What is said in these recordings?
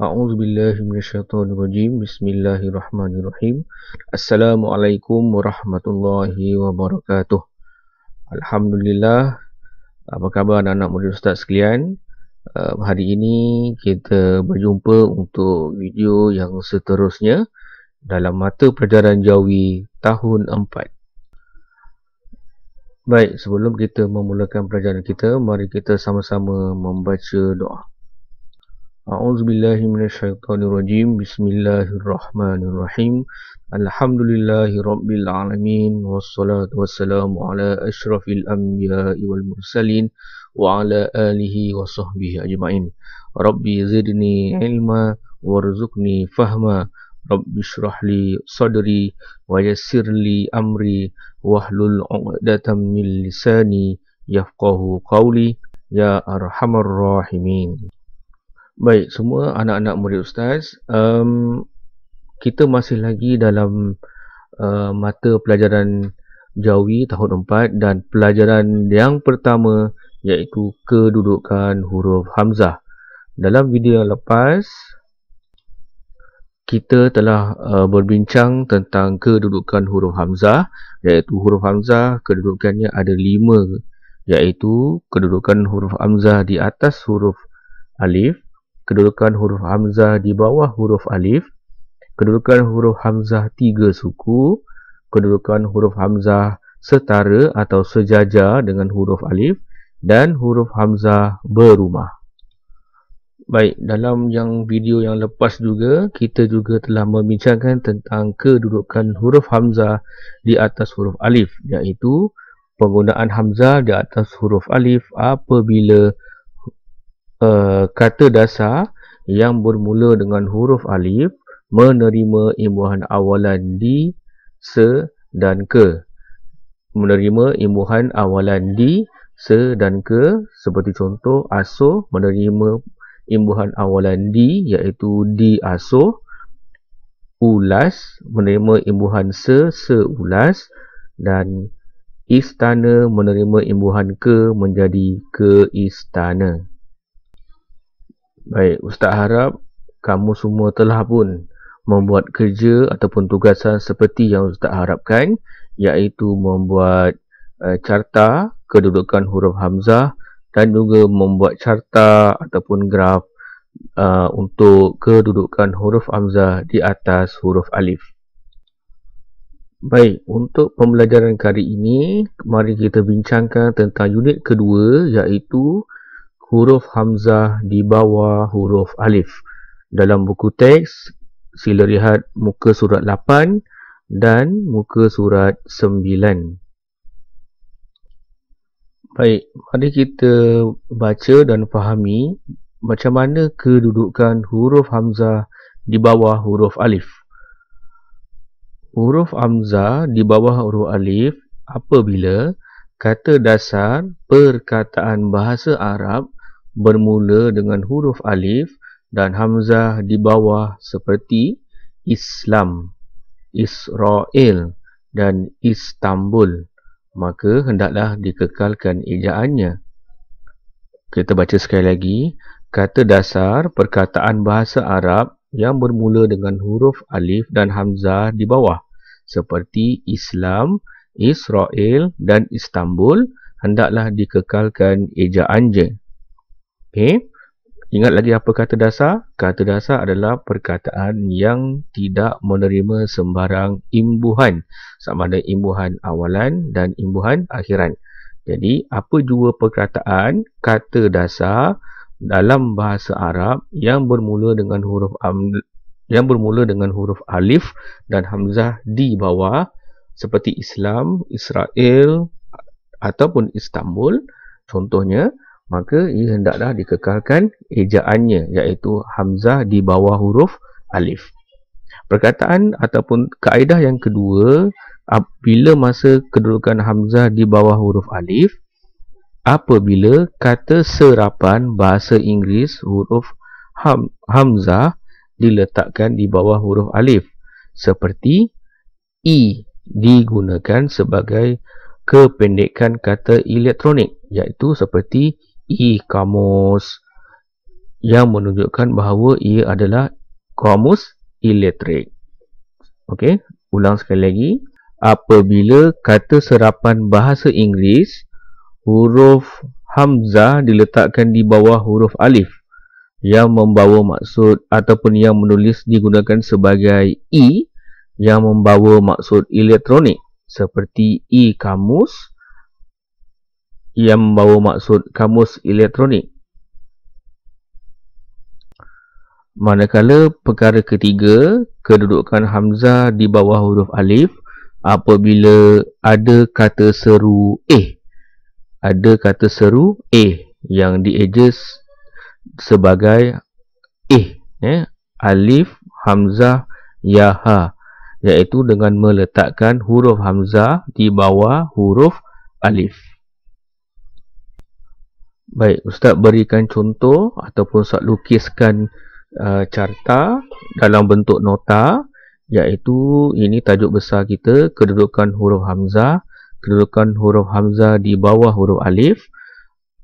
A'udzubillahi minasyaitonirrajim. Bismillahirrahmanirrahim. Assalamualaikum warahmatullahi wabarakatuh. Alhamdulillah. Apa khabar anak-anak murid ustaz sekalian? Hari ini kita berjumpa untuk video yang seterusnya dalam mata pelajaran Jawi tahun 4. Baik, sebelum kita memulakan pelajaran kita, mari kita sama-sama membaca doa. A'udzubillahi minasyaitonirrajim. Bismillahirrahmanirrahim. Alhamdulillahi rabbil alamin, wassalatu wassalamu ala asyrafil anbiya'i wal mursalin wa ala alihi wa sahbihi ajma'in. Rabbi zidni ilma warzuqni fahma. Rabbi shrah li sadri wa yassir li amri wahlul 'uqdatam min lisani yafqahu qawli ya arhamar rahimin. Baik, semua anak-anak murid ustaz, kita masih lagi dalam mata pelajaran Jawi tahun 4 dan pelajaran yang pertama iaitu kedudukan huruf Hamzah. Dalam video yang lepas, kita telah berbincang tentang kedudukan huruf Hamzah, iaitu huruf Hamzah kedudukannya ada 5, iaitu kedudukan huruf Hamzah di atas huruf Alif, kedudukan huruf Hamzah di bawah huruf Alif, kedudukan huruf Hamzah 3 suku, kedudukan huruf Hamzah setara atau sejajar dengan huruf Alif, dan huruf Hamzah berumah. Baik, dalam video yang lepas juga, kita juga telah membincangkan tentang kedudukan huruf Hamzah di atas huruf Alif, iaitu penggunaan Hamzah di atas huruf Alif apabila kata dasar yang bermula dengan huruf Alif menerima imbuhan awalan di, se dan ke. Menerima imbuhan awalan di, se dan ke, seperti contoh asuh menerima imbuhan awalan di, iaitu di asuh. Ulas menerima imbuhan se, seulas. Dan istana menerima imbuhan ke menjadi ke istana. Baik, ustaz harap kamu semua telah pun membuat kerja ataupun tugasan seperti yang ustaz harapkan, iaitu membuat carta kedudukan huruf Hamzah dan juga membuat carta ataupun graf untuk kedudukan huruf Hamzah di atas huruf Alif. Baik, untuk pembelajaran kali ini, mari kita bincangkan tentang unit kedua, iaitu huruf Hamzah di bawah huruf Alif. Dalam buku teks, sila lihat muka surat 8 dan muka surat 9. Baik, mari kita baca dan fahami macam mana kedudukan huruf Hamzah di bawah huruf Alif. Huruf Hamzah di bawah huruf Alif apabila kata dasar perkataan bahasa Arab bermula dengan huruf Alif dan Hamzah di bawah seperti Islam, Israel dan Istanbul, maka hendaklah dikekalkan ejaannya. Kita baca sekali lagi. Kata dasar perkataan bahasa Arab yang bermula dengan huruf Alif dan Hamzah di bawah seperti Islam, Israel dan Istanbul hendaklah dikekalkan ejaannya. Okey, ingat lagi apa kata dasar? Kata dasar adalah perkataan yang tidak menerima sembarang imbuhan, sama ada imbuhan awalan dan imbuhan akhiran. Jadi, apa jua perkataan kata dasar dalam bahasa Arab yang bermula dengan huruf Alif dan Hamzah di bawah seperti Islam, Israel ataupun Istanbul contohnya, maka ia hendaklah dikekalkan ejaannya, iaitu Hamzah di bawah huruf Alif. Perkataan ataupun kaedah yang kedua, bila masa kedudukan Hamzah di bawah huruf Alif, apabila kata serapan bahasa Inggeris huruf Hamzah diletakkan di bawah huruf Alif, seperti E digunakan sebagai kependekan kata elektronik, iaitu seperti e-kamus, yang menunjukkan bahawa ia adalah kamus illiterate. Okey, ulang sekali lagi. Apabila kata serapan bahasa Inggeris, huruf hamzah diletakkan di bawah huruf alif yang membawa maksud ataupun yang menulis digunakan sebagai i yang membawa maksud elektronik seperti e-kamus yang membawa maksud kamus elektronik. Manakala perkara ketiga, kedudukan hamzah di bawah huruf alif apabila ada kata seru yang diejas sebagai alif, hamzah, ya, ha, iaitu dengan meletakkan huruf hamzah di bawah huruf alif. Baik, Ustaz berikan contoh ataupun Ustaz lukiskan carta dalam bentuk nota, iaitu ini tajuk besar kita, kedudukan huruf hamzah di bawah huruf alif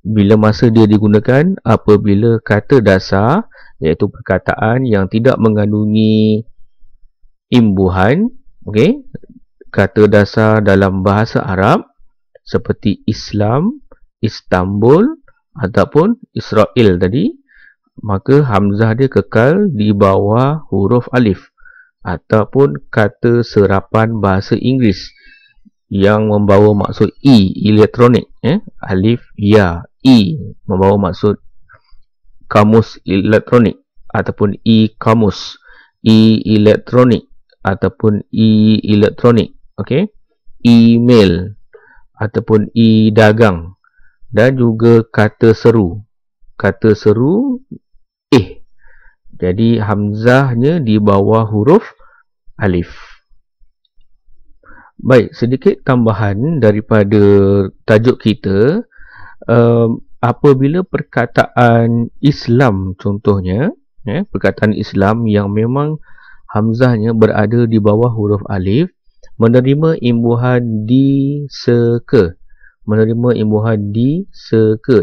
bila masa dia digunakan apabila kata dasar, iaitu perkataan yang tidak mengandungi imbuhan, okey, kata dasar dalam bahasa Arab seperti Islam, Istanbul ataupun Israel tadi, maka hamzah dia kekal di bawah huruf alif. Ataupun kata serapan bahasa Inggeris yang membawa maksud elektronik, alif, ya, membawa maksud kamus elektronik ataupun e-kamus, elektronik ataupun elektronik, okey, email ataupun dagang, dan juga kata seru jadi hamzahnya di bawah huruf alif. Baik, sedikit tambahan daripada tajuk kita. Apabila perkataan Islam contohnya, perkataan Islam yang memang hamzahnya berada di bawah huruf alif, menerima imbuhan di seka.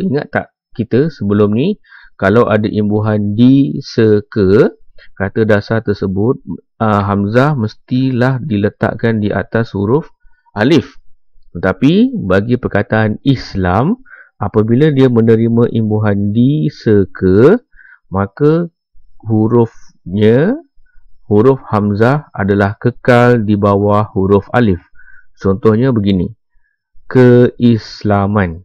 Ingat tak kita sebelum ni, kalau ada imbuhan di seka, kata dasar tersebut hamzah mestilah diletakkan di atas huruf alif. Tetapi bagi perkataan Islam, apabila dia menerima imbuhan di seka, maka huruf hamzah adalah kekal di bawah huruf alif. Contohnya begini, keislaman,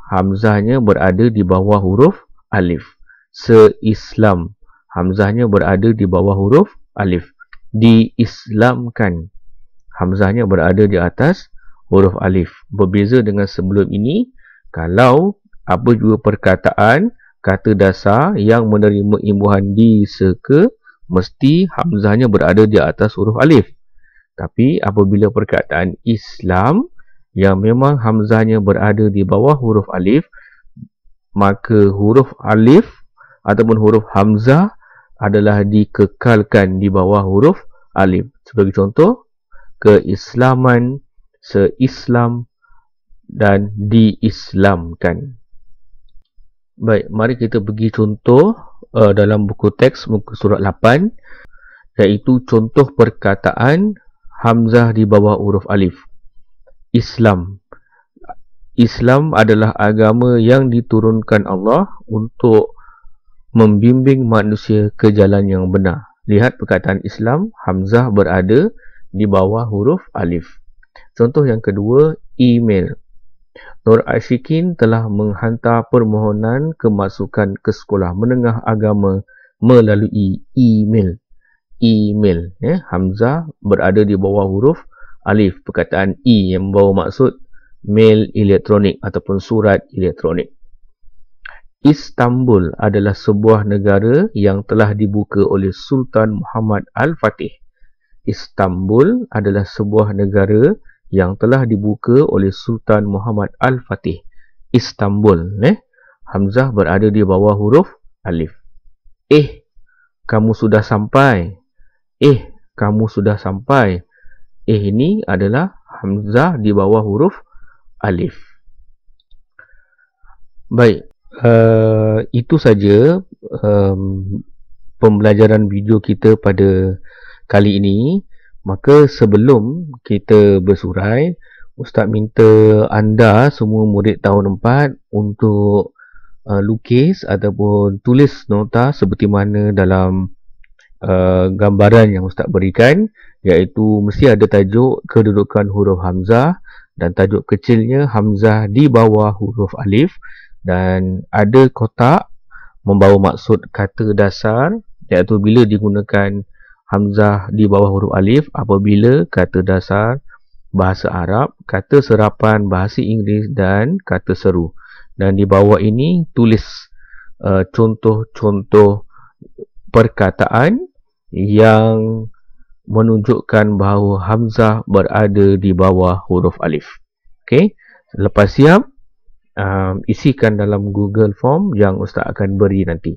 hamzahnya berada di bawah huruf alif. Seislam, hamzahnya berada di bawah huruf alif. Diislamkan, hamzahnya berada di atas huruf alif. Berbeza dengan sebelum ini, kalau apa juga perkataan kata dasar yang menerima imbuhan di seka, mesti hamzahnya berada di atas huruf alif. Tapi apabila perkataan Islam yang memang hamzahnya berada di bawah huruf alif, maka huruf alif ataupun huruf hamzah adalah dikekalkan di bawah huruf alif. Sebagai contoh, keislaman, seislam dan diislamkan. Baik, mari kita pergi contoh dalam buku teks muka surat 8, iaitu contoh perkataan hamzah di bawah huruf alif. Islam adalah agama yang diturunkan Allah untuk membimbing manusia ke jalan yang benar. Lihat perkataan Islam, hamzah berada di bawah huruf alif. Contoh yang kedua, email. Nur Ashikin telah menghantar permohonan kemasukan ke sekolah menengah agama melalui email. Hamzah berada di bawah huruf alif. Perkataan yang membawa maksud mail elektronik ataupun surat elektronik. Istanbul adalah sebuah negara yang telah dibuka oleh Sultan Muhammad Al-Fatih. Istanbul adalah sebuah negara yang telah dibuka oleh Sultan Muhammad Al-Fatih. Istanbul, hamzah berada di bawah huruf alif. Kamu sudah sampai. Kamu sudah sampai. Ini adalah hamzah di bawah huruf alif. Baik, Itu saja pembelajaran video kita pada kali ini. Maka sebelum kita bersurai, Ustaz minta anda semua murid tahun 4 untuk lukis ataupun tulis nota seperti mana dalam gambaran yang Ustaz berikan, iaitu mesti ada tajuk kedudukan huruf Hamzah dan tajuk kecilnya Hamzah di bawah huruf Alif, dan ada kotak membawa maksud kata dasar, iaitu bila digunakan Hamzah di bawah huruf Alif apabila kata dasar bahasa Arab, kata serapan bahasa Inggeris dan kata seru. Dan di bawah ini tulis contoh-contoh perkataan yang menunjukkan bahawa Hamzah berada di bawah huruf Alif. Okey, lepas siap, isikan dalam Google Form yang Ustaz akan beri nanti.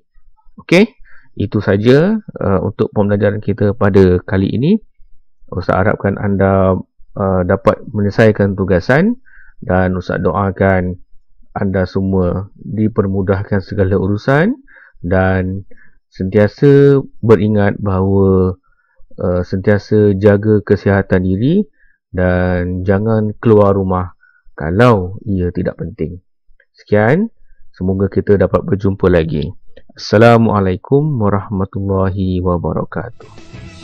Okey, itu saja untuk pembelajaran kita pada kali ini. Ustaz harapkan anda dapat menyelesaikan tugasan, dan Ustaz doakan anda semua dipermudahkan segala urusan dan sentiasa beringat bahawa sentiasa jaga kesihatan diri dan jangan keluar rumah kalau ia tidak penting. Sekian, semoga kita dapat berjumpa lagi. Assalamualaikum warahmatullahi wabarakatuh.